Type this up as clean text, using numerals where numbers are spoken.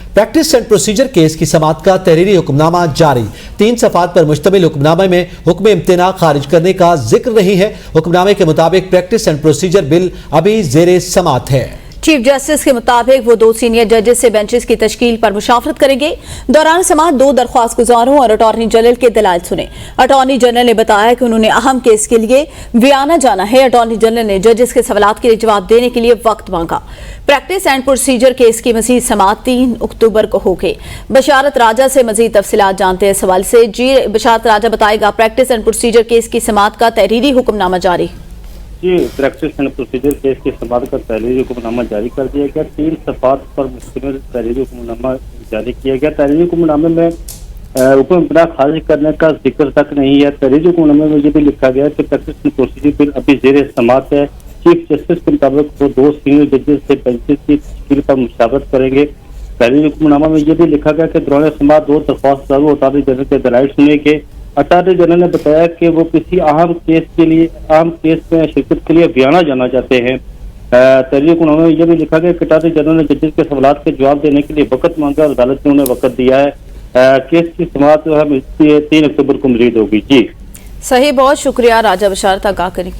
Practice and procedure case की समाअत का तहरीरी हुक्मनामा जारी। 3 सफ़ात पर मुश्तमिल हुक्मनामे में हुक्म इम्तना खारिज करने का जिक्र नहीं है। हुक्मनामे के मुताबिक प्रैक्टिस एंड प्रोसीजर बिल अभी जेरे समाअत है। चीफ जस्टिस के मुताबिक वो 2 सीनियर जजेस से बेंचेस की तश्कील पर मुशावरत करेंगे। दौरान समाअत 2 दरख्वास्त गुजारों और अटॉर्नी जनरल के दलाइल सुने। अटॉर्नी जनरल ने बताया कि उन्होंने अहम केस के लिए वियाना जाना है। अटॉर्नी जनरल ने जजेस के सवालात के जवाब देने के लिए वक्त मांगा। प्रैक्टिस एंड प्रोसीजर केस की मजीद समाअत 3 अक्टूबर को होगी। बशारत राजा से मजीद तफसीलात जानते हैं। सवाल से जी बशारत राजा बताएगा, प्रैक्टिस एंड प्रोसीजर केस की समाअत का तहरीरी हुक्मनामा जारी। जी, प्रैक्टिस एंड प्रोसीजर केस की समाअत का तहरीरी हुक्मनामा जारी कर दिया गया। 3 सफ़ात पर मुश्तमिल तहरीरी हुक्मनामा जारी किया गया। तहरीरी हुक्मनामे में हुक्म इम्तना खारिज करने का जिक्र तक नहीं है। तहरीरी हुक्मनामे में ये भी लिखा गया है कि प्रैक्टिस एंड प्रोसीजर बिल अभी जेरे समाअत है। चीफ जस्टिस के मुताबिक वो 2 सीनियर जजेस से बेंचेस की तश्कील पर मुशावरत करेंगे। तहरीरी हुक्मनामा में ये भी लिखा गया कि दौरान समाअत 2 दरख्वास्त अटॉर्नी जनरल के दलाइल सुने के। अटॉर्नी जनरल ने बताया कि वो किसी अहम केस में शिरकत के लिए वियाना जाना चाहते हैं। तहरीर को उन्होंने ये भी लिखा गया कि अटॉर्नी जनरल ने जजेस के सवालात के जवाब देने के लिए वक्त मांगा और अदालत ने उन्हें वक्त दिया है। केस की समाअत जो है 3 अक्टूबर को मजीद होगी। जी सही, बहुत शुक्रिया राजा बशारत आगाह करें।